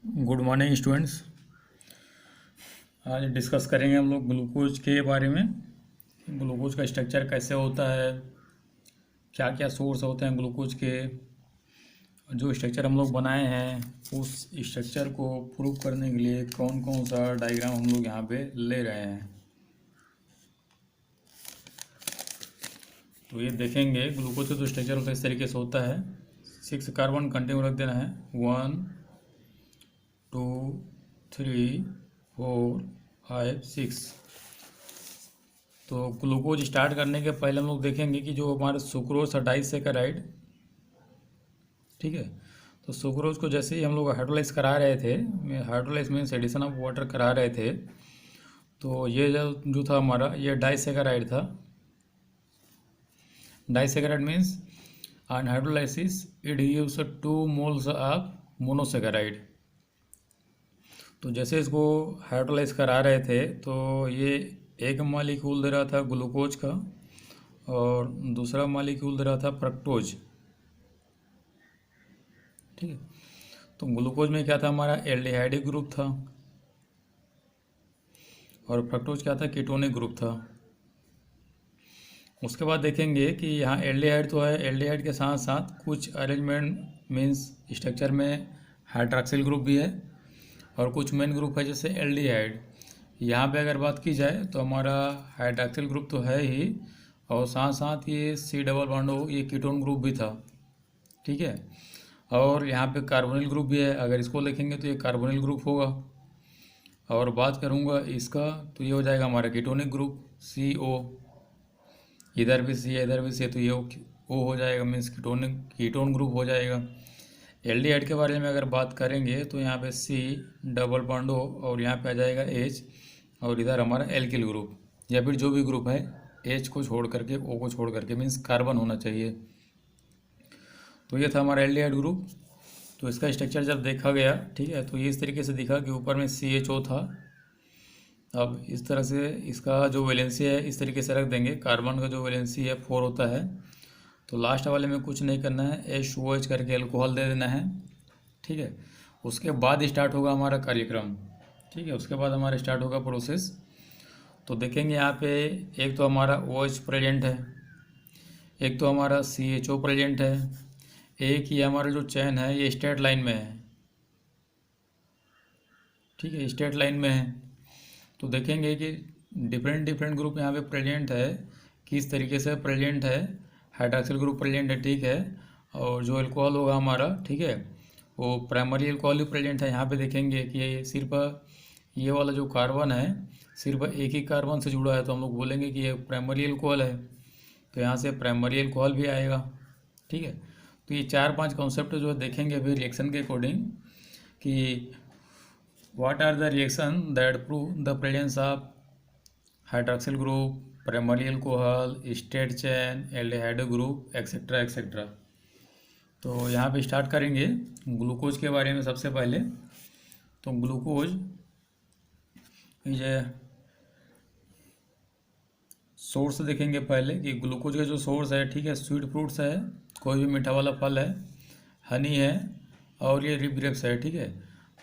Good morning students. आज discuss करेंगे हम लोग ग्लूकोज के बारे में। ग्लूकोज का स्ट्रक्चर कैसे होता है, क्या क्या सोर्स होते हैं ग्लूकोज के, जो स्ट्रक्चर हम लोग बनाए हैं उस स्ट्रक्चर को प्रूव करने के लिए कौन कौन सा डायग्राम हम लोग यहाँ पे ले रहे हैं। तो ये देखेंगे ग्लूकोज का जो स्ट्रक्चर होता है इस तरीके से होता है। 6 कार्बन कंटिन्यू रख देना है, 1 2 3 4 5 6। तो ग्लूकोज स्टार्ट करने के पहले हम लोग देखेंगे कि जो हमारे सुक्रोज और डाइसैकेराइड, ठीक है, तो सुक्रोज को जैसे ही हम लोग हाइड्रोलाइज करा रहे थे, hydrolyse means addition of water करा रहे थे, तो ये जो था हमारा ये डाइसैकेराइड था। Disaccharide means on hydrolysis it gives 2 moles of monosaccharide. तो जैसे इसको हाइड्रोलाइज करा रहे थे तो ये एक मॉलिक्यूल दे रहा था ग्लूकोज का और दूसरा मॉलिक्यूल दे रहा था फ्रक्टोज, ठीक है। तो ग्लूकोज में क्या था, हमारा एल्डिहाइडिक ग्रुप था और फ्रक्टोज क्या था, कीटोनिक ग्रुप था। उसके बाद देखेंगे कि यहाँ एल्डिहाइड तो है, एल्डिहाइड के साथ साथ कुछ अरेंजमेंट मीन्स स्ट्रक्चर में हाइड्रॉक्सिल ग्रुप भी है और कुछ मेन ग्रुप है जैसे एल्डिहाइड। यहाँ पे अगर बात की जाए तो हमारा हाइड्रॉक्सिल ग्रुप तो है ही और साथ साथ ये C डबल बॉन्ड हो, ये कीटोन ग्रुप भी था, ठीक है। और यहाँ पे कार्बोनिल ग्रुप भी है, अगर इसको लिखेंगे तो ये कार्बोनिल ग्रुप होगा। और बात करूँगा इसका तो ये हो जाएगा हमारा कीटोनिक ग्रुप CO, इधर भी C है इधर भी C है तो ये O हो जाएगा, मीन्स कीटोन ग्रुप हो जाएगा। एल्डिहाइड के बारे में अगर बात करेंगे तो यहाँ पे C डबल बॉन्ड O और यहाँ पे आ जाएगा H और इधर हमारा एल्किल ग्रुप, या फिर जो भी ग्रुप है H को छोड़ करके O को छोड़ करके, मीन्स कार्बन होना चाहिए। तो ये था हमारा एल्डिहाइड ग्रुप। तो इसका स्ट्रक्चर जब देखा गया, ठीक है, तो ये इस तरीके से दिखा कि ऊपर में CHO था। अब इस तरह से इसका जो वैलेंसी है इस तरीके से रख देंगे, कार्बन का जो वैलेंसी है 4 होता है। तो लास्ट वाले में कुछ नहीं करना है, HOH करके अल्कोहल दे देना है, ठीक है। उसके बाद स्टार्ट होगा हमारा कार्यक्रम, ठीक है, उसके बाद हमारा स्टार्ट होगा प्रोसेस। तो देखेंगे यहाँ पे एक तो हमारा OH प्रेजेंट है, एक तो हमारा CHO प्रेजेंट है, एक ही हमारा जो चैन है ये स्ट्रेट लाइन में है, ठीक है, स्ट्रेट लाइन में है। तो देखेंगे कि डिफरेंट डिफरेंट ग्रुप यहाँ पे प्रेजेंट है, किस तरीके से प्रेजेंट है। हाइड्रॉक्सिल ग्रुप प्रेजेंट है, ठीक है, और जो अल्कोहल होगा हमारा, ठीक है, वो प्राइमरी अल्कोहल ही प्रेजेंट है। यहाँ पे देखेंगे कि ये सिर्फ ये वाला जो कार्बन है सिर्फ एक ही कार्बन से जुड़ा है, तो हम लोग बोलेंगे कि ये प्राइमरी अल्कोहल है, तो यहाँ से प्राइमरी अल्कोहल भी आएगा, ठीक है। तो ये 4-5 कॉन्सेप्ट जो देखेंगे अभी रिएक्शन के अकॉर्डिंग कि what are the reaction that prove the presence of hydroxyl group, primary alcohol, straight chain, aldehyde group, etcetera etcetera. तो यहाँ पे स्टार्ट करेंगे ग्लूकोज के बारे में। सबसे पहले तो ग्लूकोज इज ए सोर्स देखेंगे पहले कि ग्लूकोज का जो सोर्स है, ठीक है, स्वीट फ्रूट्स है, कोई भी मीठा वाला फल है, हनी है और ये रिप ग्रेप्स है, ठीक है।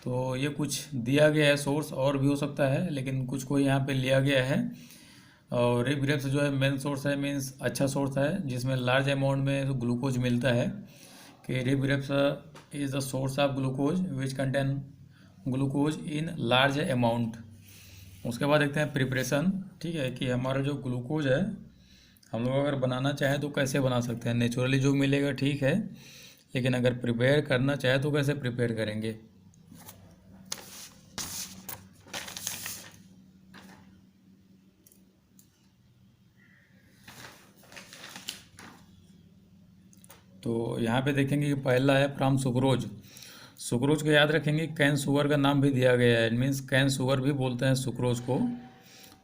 तो ये कुछ दिया गया है सोर्स, और भी हो सकता है लेकिन कुछ को यहाँ पे लिया गया है। और रिप ग्रेप्स जो है मेन सोर्स है, मीन्स अच्छा सोर्स है जिसमें लार्ज अमाउंट में ग्लूकोज मिलता है। कि ripe grapes is the source of glucose which contain glucose in large amount. उसके बाद देखते हैं प्रिपरेशन, ठीक है, कि हमारा जो ग्लूकोज है हम लोग अगर बनाना चाहें तो कैसे बना सकते हैं। नेचुरली जो मिलेगा ठीक है, लेकिन अगर प्रिपेयर करना चाहे तो कैसे प्रिपेयर करेंगे। तो यहाँ पे देखेंगे कि पहला है फ्रॉम सुक्रोज। सुक्रोज को याद रखेंगे, कैन शुगर का नाम भी दिया गया है, मीन्स कैन शुगर भी बोलते हैं सुक्रोज को।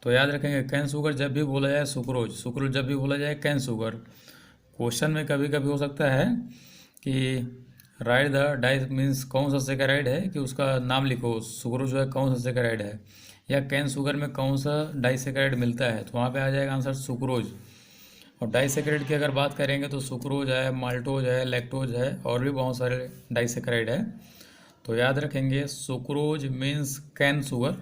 तो याद रखेंगे कैन शुगर जब भी बोला जाए सुक्रोज, सुक्रोज जब भी बोला जाए कैन शुगर। क्वेश्चन में कभी कभी हो सकता है कि राइट द डाई मीन्स कौन सा सेकेराइड है, कि उसका नाम लिखो, सुक्रोज जो है कौन सा सेकेराइड है, या कैन शुगर में कौन सा डाइसेकेराइड मिलता है, तो वहाँ पे आ जाएगा आंसर सुक्रोज। और डाइसेकेराइड की अगर बात करेंगे तो सुक्रोज है, माल्टोज है, लैक्टोज है और भी बहुत सारे डाइसेकेराइड है। तो याद रखेंगे सुक्रोज मीन्स कैन शुगर।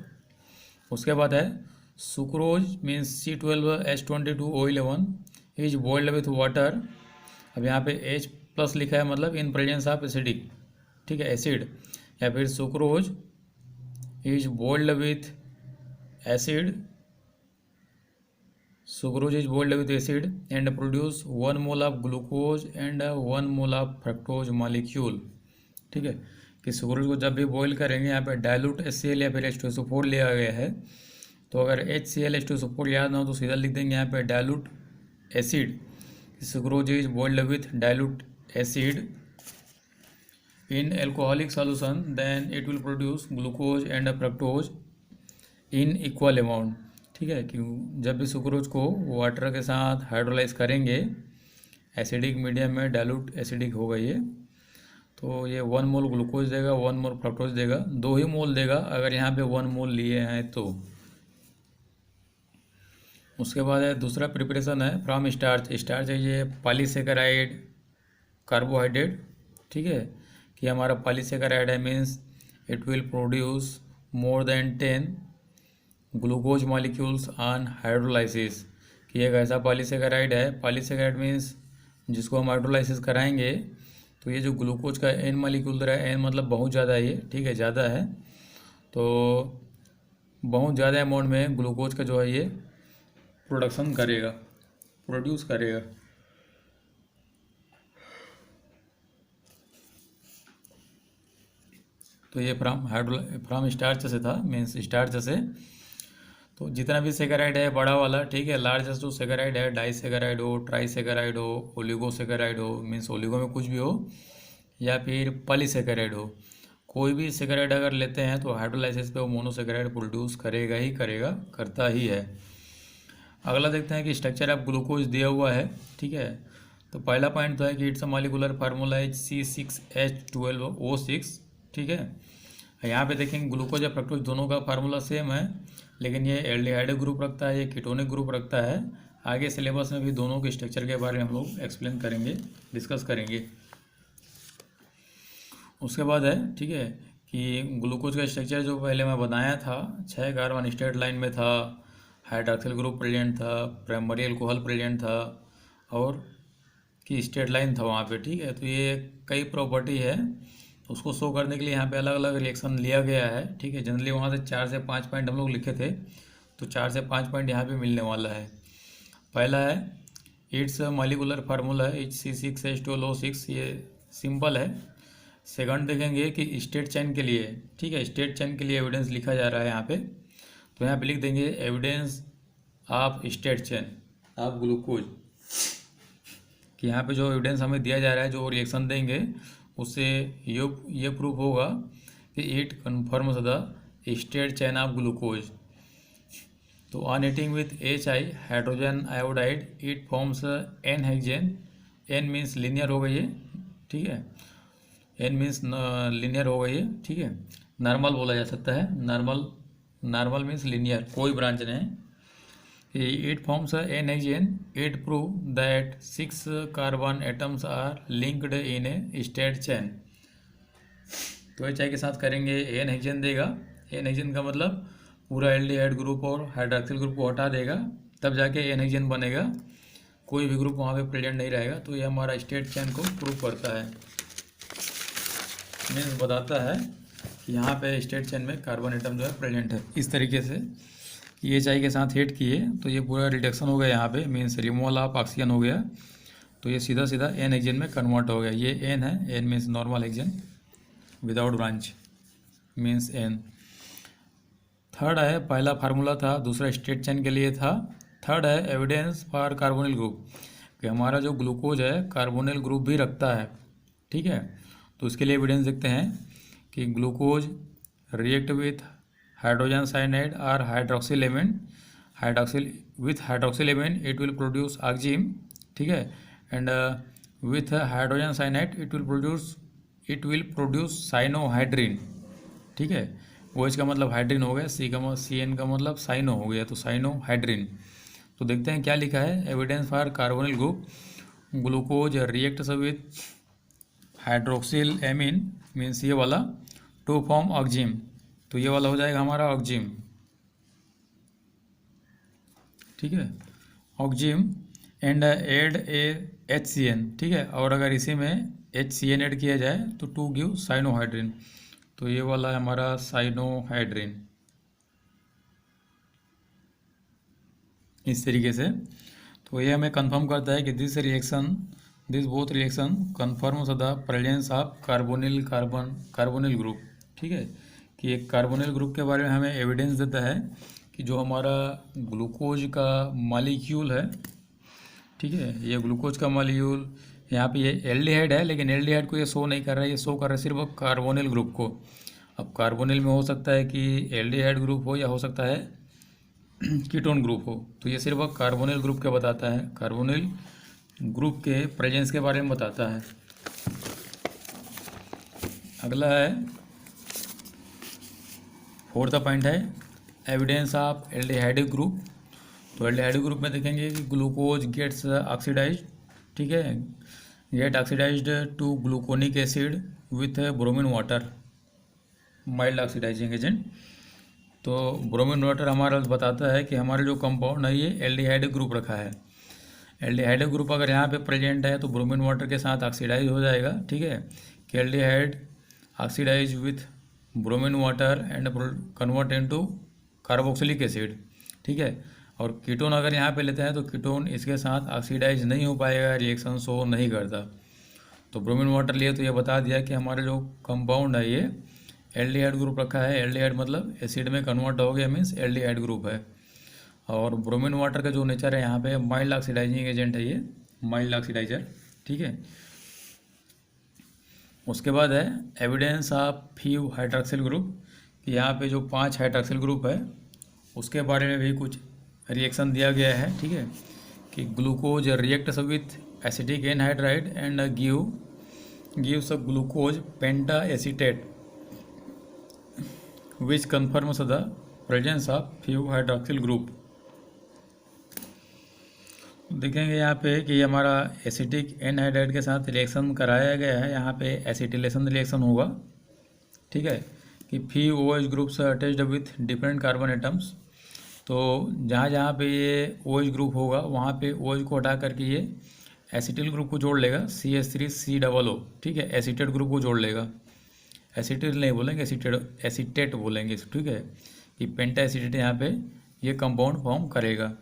उसके बाद है sucrose means C12H22O11 is boiled with water. अब यहाँ पे H प्लस लिखा है मतलब इन प्रेजेंस ऑफ एसिडिक, ठीक है, एसिड। या फिर sucrose is boiled with acid, sucrose is boiled with acid and produce 1 mole of glucose and 1 mole of fructose molecule. ठीक है, कि सुक्रोज को जब भी बॉईल करेंगे यहाँ पे डाइल्यूट HCl या फिर H2SO4 लिया गया है। तो अगर HCl H2SO4 याद ना हो तो सीधा लिख देंगे यहाँ पे dilute acid. Sucrose is boiled with dilute acid in alcoholic solution, then it will produce glucose and fructose in equal amount। ठीक है, कि जब भी सुक्रोज को वाटर के साथ हाइड्रोलाइज करेंगे एसिडिक मीडियम में, डाइल्यूट एसिडिक होगा ये, तो ये 1 मोल ग्लूकोज देगा, 1 मोल फ्रक्टोज देगा, 2 ही मोल देगा अगर यहाँ पे 1 मोल लिए हैं तो। उसके बाद है दूसरा प्रिपरेशन है फ्रॉम स्टार्च। स्टार्च है ये पॉलीसेकेराइड कार्बोहाइड्रेट। ठीक है, कि हमारा पॉलीसेकेराइड है means it will produce more than 10 glucose molecules on hydrolysis. कि एक ऐसा पॉलीसेकेराइड है, पॉलीसेकेराइड मीन्स जिसको हम हाइड्रोलाइसिस कराएंगे तो ये जो ग्लूकोज का N मॉलिक्यूल दे रहा है, N मतलब बहुत ज़्यादा है ये, ठीक है, ज़्यादा है, तो बहुत ज़्यादा अमाउंट में ग्लूकोज का जो है ये प्रोडक्शन करेगा, प्रोड्यूस करेगा। तो ये फ्रॉम स्टार्च से था, मीन्स स्टार्च से। तो जितना भी सेकेराइड है बड़ा वाला, ठीक है, लार्जेस्ट जो सेकेराइड है, डाइसेकेराइड हो, ट्राइसेकेराइड हो, ओलिगोसेकेराइड हो, मीन्स ओलिगो में कुछ भी हो, या फिर पॉलीसेकेराइड हो, कोई भी सेकेराइड अगर लेते हैं तो हाइड्रोलाइसिस पे वो मोनोसेकेराइड प्रोड्यूस करेगा ही करेगा, करता ही है। अगला देखते हैं कि स्ट्रक्चर ऑफ ग्लूकोज दिया हुआ है। ठीक है, तो पहला पॉइंट तो है कि it's a molecular formula is C6H12O6। ठीक है, यहाँ पे देखेंगे ग्लूकोज या फ्रक्टोज दोनों का फार्मूला सेम है, लेकिन ये एल्डिहाइड ग्रुप रखता है, ये कीटोनिक ग्रुप रखता है। आगे सिलेबस में भी दोनों के स्ट्रक्चर के बारे में हम लोग एक्सप्लेन करेंगे, डिस्कस करेंगे। उसके बाद है, ठीक है, कि ग्लूकोज का स्ट्रक्चर जो पहले मैं बनाया था, 6 कार्बन स्ट्रेट लाइन में था, हाइड्रॉक्सिल ग्रुप प्रेजेंट था, प्राइमरी अल्कोहल प्रेजेंट था, और कि स्ट्रेट लाइन था वहाँ पे। ठीक है, तो ये कई प्रॉपर्टी है, उसको शो करने के लिए यहाँ पे अलग अलग रिएक्शन लिया गया है। ठीक है, जनरली वहाँ से 4 से 5 पॉइंट हम लोग लिखे थे, तो 4 से 5 पॉइंट यहाँ पे मिलने वाला है। पहला है it's molecular formula etch C6H12O6, ये सिंपल है। सेकंड देखेंगे कि स्टेट चेन के लिए, ठीक है, स्टेट चेन के लिए एविडेंस लिखा जा रहा है यहाँ पे, तो यहाँ पे लिख देंगे evidence of state chain of glucose. कि यहाँ पे जो एविडेंस हमें दिया जा रहा है, जो रिएक्शन देंगे उससे ये प्रूफ होगा कि it confirms the straight chain of glucose. तो on heating with HI hydrogen iodide it forms N hexane. N means linear हो गई है, ठीक है, N मीन्स लीनियर हो गई है, ठीक है, नॉर्मल बोला जा सकता है, नॉर्मल मीन्स लीनियर, कोई ब्रांच नहीं। It forms N hexion. It prove that 6 carbon atoms are linked in a state chain। तो HI के साथ करेंगे N हेक्सेन देगा। N हेक्सेन का मतलब पूरा एल्डिहाइड ग्रुप और हाइड्रॉक्सिल ग्रुप को हटा देगा, तब जाके N हेक्सेन बनेगा, कोई भी ग्रुप वहाँ पे प्रेजेंट नहीं रहेगा। तो ये हमारा स्टेट चेन को प्रूव करता है, मीन्स बताता है कि यहाँ पे स्टेट चेन में कार्बन एटम जो है प्रेजेंट है। इस तरीके से ये HI के साथ हिट किए तो ये पूरा रिडक्शन हो गया यहाँ पे, मीन्स रिमूवल ऑफ ऑक्सीजन हो गया, तो ये सीधा सीधा N हेक्सेन में कन्वर्ट हो गया। ये N है, N means normal hexane without branch, means N। Third है, पहला फार्मूला था, दूसरा स्टेट चेन के लिए था। थर्ड है एविडेंस फॉर कार्बोनिल ग्रुप, कि हमारा जो ग्लूकोज है कार्बोनिल ग्रुप भी रखता है। ठीक है, तो इसके लिए एविडेंस देखते हैं कि glucose react with hydrogen cyanide और hydroxyl amine, with hydroxyl amine it will produce oxime। ठीक है, and with hydrogen cyanide it will produce cyanohydrin. ठीक है, OH का मतलब हाइड्रिन हो गया, CN का मतलब साइनो हो गया, तो साइनोहाइड्रिन। तो देखते हैं क्या लिखा है, evidence for carbonyl group, glucose reacts with hydroxyl amine means ये वाला, टू फॉर्म ऑक्जिम, तो ये वाला हो जाएगा हमारा ऑक्जिम। ठीक है, oxime and add a HCN। ठीक है, और अगर इसी में HCN ऐड किया जाए तो टू गिव साइनोहाइड्रिन, तो ये वाला है हमारा साइनोहाइड्रिन। इस तरीके से तो ये हमें कंफर्म करता है कि this both reaction confirms the presence of carbonyl group. ठीक है, कि एक कार्बोनिल ग्रुप के बारे में हमें एविडेंस देता है कि जो हमारा ग्लूकोज का मॉलिक्यूल है, ठीक है, ये ग्लूकोज का मॉलिक्यूल यहाँ पे ये एल्डिहाइड है, लेकिन एल्डिहाइड को ये शो नहीं कर रहा है, ये शो कर रहा है सिर्फ कार्बोनिल ग्रुप को। अब कार्बोनिल में हो सकता है कि एल्डिहाइड ग्रुप हो या हो सकता है कीटोन ग्रुप हो, तो ये सिर्फ कार्बोनिल ग्रुप के बताता है, कार्बोनिल ग्रुप के प्रेजेंस के बारे में बताता है। अगला है फोर्थ पॉइंट है एविडेंस ऑफ एल्डिहाइडिक ग्रुप। तो एल्डिहाइडिक ग्रुप में देखेंगे कि ग्लूकोज गेट्स ऑक्सीडाइज, ठीक है, get oxidised to gluconic acid with bromine water, mild oxidising agent. तो ब्रोमीन वाटर हमारा बताता है कि हमारा जो कंपाउंड है ये एल्डिहाइडिक ग्रुप रखा है। एल्डिहाइडिक ग्रुप अगर यहाँ पे प्रेजेंट है तो ब्रोमीन वाटर के साथ ऑक्सीडाइज हो जाएगा। ठीक है, कि aldehyde oxidise with bromine water and convert into carboxylic acid. ठीक है, और कीटोन अगर यहाँ पे लेते हैं तो कीटोन इसके साथ ऑक्सीडाइज नहीं हो पाएगा, रिएक्शन शो नहीं करता। तो ब्रोमीन वाटर लिए तो ये बता दिया कि हमारा जो कंपाउंड है ये एल्डिहाइड ग्रुप रखा है। एल्डिहाइड मतलब एसिड में कन्वर्ट हो गया, मीन्स एल्डिहाइड ग्रुप है। और ब्रोमीन वाटर का जो नेचर है यहाँ पे माइल्ड ऑक्सीडाइजिंग एजेंट है, ये माइल्ड ऑक्सीडाइजर। ठीक है, उसके बाद है evidence of few hydroxyl group, कि यहाँ पे जो 5 हाइड्रॉक्सिल ग्रुप है उसके बारे में भी कुछ रिएक्शन दिया गया है। ठीक है, कि glucose reacts with acetic anhydride and gives glucose penta acetate which confirms the presence of few hydroxyl group. देखेंगे यहाँ पे कि हमारा एसिटिक एनहाइड्राइड के साथ रिएक्शन कराया गया है, यहाँ पे एसिटिलेशन रिएक्शन होगा। ठीक है, कि few OH groups attached with different carbon atoms. तो जहाँ जहाँ पे ये OH ग्रुप होगा वहाँ पे OH को हटा करके ये एसिटिल ग्रुप को जोड़ लेगा, CH3COO। ठीक है, एसिटेट ग्रुप को जोड़ लेगा, एसिटिल नहीं बोलेंगे, एसिटेट बोलेंगे। ठीक है, कि पेंटा एसिटेट यहाँ पे ये कंपाउंड फॉर्म करेगा।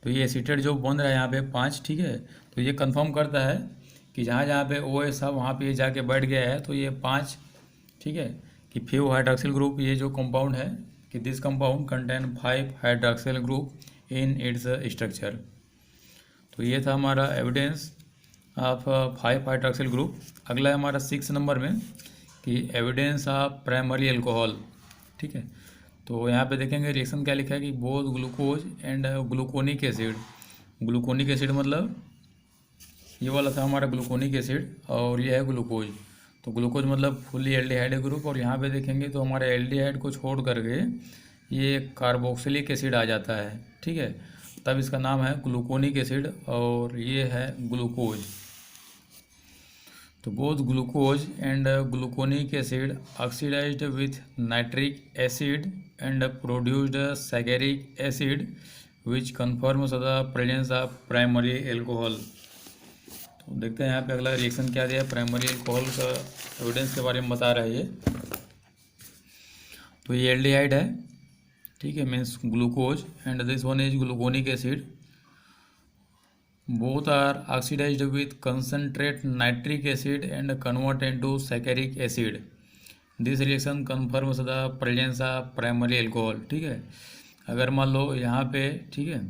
तो ये एसिटेट जो बन रहा है यहाँ पे 5, ठीक है, तो ये कंफर्म करता है कि जहाँ जहाँ पे OH था वहाँ पे ये जाके बैठ गया है, तो ये 5, ठीक है, कि फ्यू हाइड्रॉक्सिल ग्रुप ये जो कंपाउंड है कि this compound contain 5 hydroxyl group in its structure. तो ये था हमारा एविडेंस ऑफ 5 हाइड्रॉक्सिल ग्रुप। अगला है हमारा 6 नंबर में कि एविडेंस ऑफ प्राइमरी अल्कोहल। ठीक है, तो यहाँ पे देखेंगे रिएक्शन क्या लिखा है कि both glucose and gluconic acid. Gluconic acid मतलब ये वाला था हमारा ग्लूकोनिक एसिड और ये है ग्लूकोज। तो ग्लूकोज मतलब फुली एल्डिहाइड ग्रुप, और यहाँ पे देखेंगे तो हमारे एल्डिहाइड को छोड़ करके ये कार्बोक्सिलिक एसिड आ जाता है। ठीक है, तब इसका नाम है ग्लूकोनिक एसिड और ये है ग्लूकोज। तो both glucose and gluconic acid oxidised with nitric acid and produced saccharic acid which confirms the presence of primary alcohol. तो देखते हैं यहाँ पे अगला रिएक्शन क्या दिया है, प्राइमरी अल्कोहल का एविडेंस के बारे में बता रहा है ये। तो ये एल्डिहाइड है, ठीक है, means glucose and this one is gluconic acid. Both are oxidised with concentrate nitric acid and convert into saccharic acid. This reaction confirms the presence of primary alcohol. ठीक है, अगर मान लो यहाँ पे, ठीक है,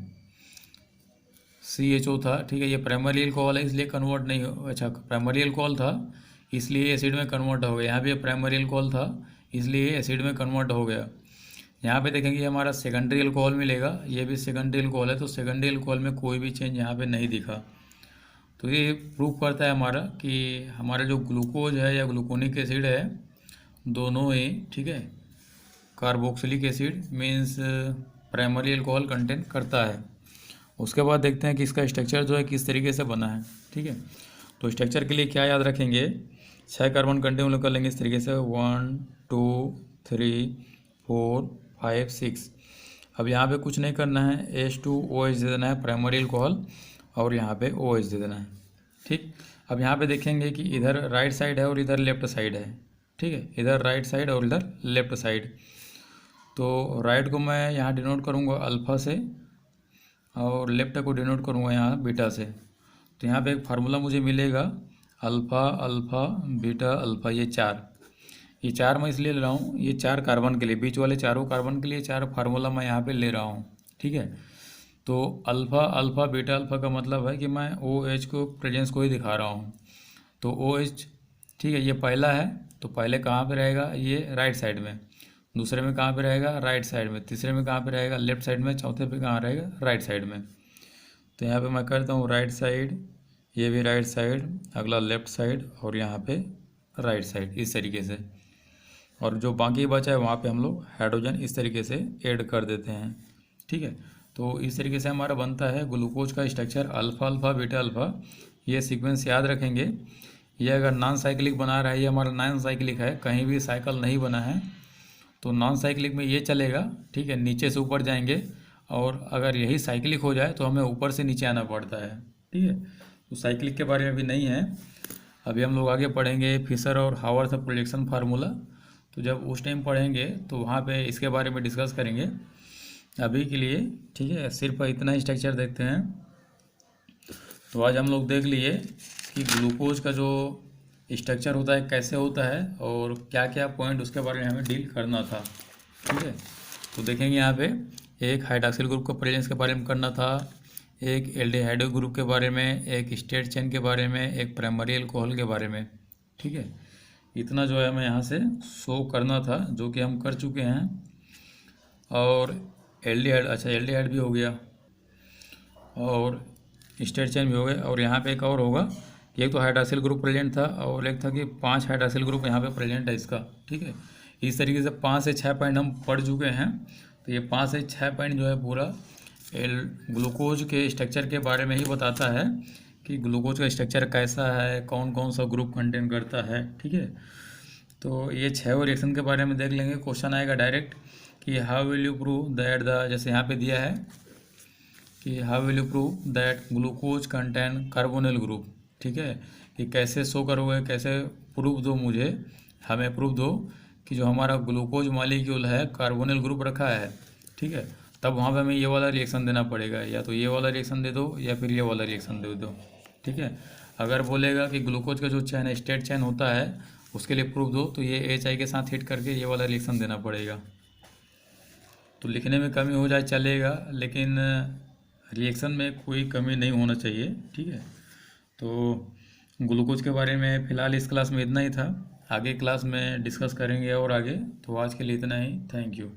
CHO था, ठीक है, ये प्राइमरी अल्कोहल है इसलिए कन्वर्ट नहीं हो, अच्छा प्राइमरी अल्कोहल था इसलिए एसिड में कन्वर्ट हो गया। यहाँ पे प्राइमरी अल्कोहल था इसलिए एसिड में कन्वर्ट हो गया। यहाँ पे देखेंगे हमारा सेकेंडरी अल्कोहल मिलेगा, ये भी सेकेंडरी अल्कोहल है, तो सेकेंडरी अल्कोहल में कोई भी चेंज यहाँ पे नहीं दिखा। तो ये प्रूव करता है हमारा कि हमारा जो ग्लूकोज है या ग्लूकोनिक एसिड है दोनों ही, ठीक है, carboxylic acid means primary alcohol contain करता है। उसके बाद देखते हैं कि इसका स्ट्रक्चर जो है किस तरीके से बना है। ठीक है, तो स्ट्रक्चर के लिए क्या याद रखेंगे, 6 कार्बन कंटिन्यू हम लोग कर लेंगे इस तरीके से 1 2 3 4 5 6। अब यहाँ पे कुछ नहीं करना है, H2OH दे देना है प्राइमरी अल्कोहल और यहाँ पे OH दे देना है। ठीक, अब यहाँ पे देखेंगे कि इधर राइट साइड है और इधर लेफ्ट साइड है। ठीक है, इधर राइट साइड और इधर लेफ्ट साइड। तो राइट को मैं यहाँ डिनोट करूँगा अल्फ़ा से और लेफ्ट को डिनोट करूँगा यहाँ बीटा से। तो यहाँ पे एक फार्मूला मुझे मिलेगा अल्फ़ा अल्फ़ा बीटा अल्फ़ा, ये चार मैं इसलिए ले रहा हूँ, ये 4 कार्बन के लिए, बीच वाले चारों कार्बन के लिए 4 फार्मूला मैं यहाँ पे ले रहा हूँ। ठीक है, तो अल्फ़ा अल्फ़ा बीटा अल्फ़ा का मतलब है कि मैं OH को प्रेजेंस को ही दिखा रहा हूँ। तो OH, ठीक है, ये पहला है तो पहले कहाँ पे रहेगा, ये राइट साइड में, दूसरे में कहाँ पे रहेगा, राइट साइड में, तीसरे में कहाँ पे रहेगा, लेफ्ट साइड में, चौथे पे कहाँ रहेगा, राइट साइड में। तो यहाँ पे मैं करता हूँ राइट साइड, ये भी राइट साइड, अगला लेफ्ट साइड और यहाँ पे राइट साइड, इस तरीके से। और जो बाकी बचा है वहाँ पे हम लोग हाइड्रोजन इस तरीके से ऐड कर देते हैं। ठीक है, तो इस तरीके से हमारा बनता है ग्लूकोज का structure alpha alpha beta alpha. ये सीक्वेंस याद रखेंगे। ये अगर नॉन साइक्लिक बना रहा है, ये हमारा नॉन साइक्लिक है, कहीं भी साइकिल नहीं बना है, तो नॉन साइक्लिक में ये चलेगा। ठीक है, नीचे से ऊपर जाएंगे, और अगर यही साइक्लिक हो जाए तो हमें ऊपर से नीचे आना पड़ता है। ठीक है, तो साइक्लिक के बारे में भी नहीं है। अभी हम लोग आगे पढ़ेंगे फिशर और हावर्थ प्रोजेक्शन फार्मूला, तो जब उस टाइम पढ़ेंगे तो वहाँ पे इसके बारे में डिस्कस करेंगे। अभी के लिए ठीक है, सिर्फ इतना ही स्ट्रक्चर देखते हैं। तो आज हम लोग देख लिए कि ग्लूकोज का जो स्ट्रक्चर होता है कैसे होता है और क्या क्या पॉइंट उसके बारे में हमें डील करना था। ठीक है, तो देखेंगे यहाँ पे एक हाइड्रॉक्सिल ग्रुप का प्रेजेंस के बारे में करना था, एक एल्डिहाइड ग्रुप के बारे में, एक स्ट्रेट चेन के बारे में, एक प्राइमरी अल्कोहल के बारे में। ठीक है, इतना जो है हमें यहाँ से शो करना था, जो कि हम कर चुके हैं। और एल्डिहाइड, अच्छा एल्डिहाइड भी हो गया और स्ट्रेट चेन भी हो गया। और यहाँ पे एक और होगा, एक तो हाइड्रॉक्सिल ग्रुप प्रेजेंट था और एक था कि 5 हाइड्रॉक्सिल ग्रुप यहाँ पे प्रेजेंट है इसका। ठीक है, इस तरीके से 5 से 6 पॉइंट हम पढ़ चुके हैं। तो ये 5 से 6 पॉइंट जो है पूरा ग्लूकोज के स्ट्रक्चर के बारे में ही बताता है कि ग्लूकोज का स्ट्रक्चर कैसा है, कौन कौन सा ग्रुप कंटेन करता है। ठीक है, तो ये 6 रिएक्शन के बारे में देख लेंगे। क्वेश्चन आएगा डायरेक्ट कि how will you prove that the, जैसे यहाँ पे दिया है कि how will you prove that glucose contain carbonyl group. ठीक है, कि कैसे शो करोगे, कैसे प्रूफ दो मुझे, हमें प्रूफ दो कि जो हमारा ग्लूकोज मॉलिक्यूल है कार्बोनिल ग्रुप रखा है। ठीक है, तब वहाँ पे हमें ये वाला रिएक्शन देना पड़ेगा, या तो ये वाला रिएक्शन दे दो या फिर ये वाला रिएक्शन दे दो। ठीक है, अगर बोलेगा कि ग्लूकोज का जो चैन है स्ट्रेट चैन होता है, उसके लिए प्रूफ दो, तो ये HI के साथ हिट करके ये वाला रिएक्शन देना पड़ेगा। तो लिखने में कमी हो जाए चलेगा, लेकिन रिएक्शन में कोई कमी नहीं होना चाहिए। ठीक है, तो ग्लूकोज के बारे में फ़िलहाल इस क्लास में इतना ही था, आगे क्लास में डिस्कस करेंगे और आगे। तो आज के लिए इतना ही, थैंक यू।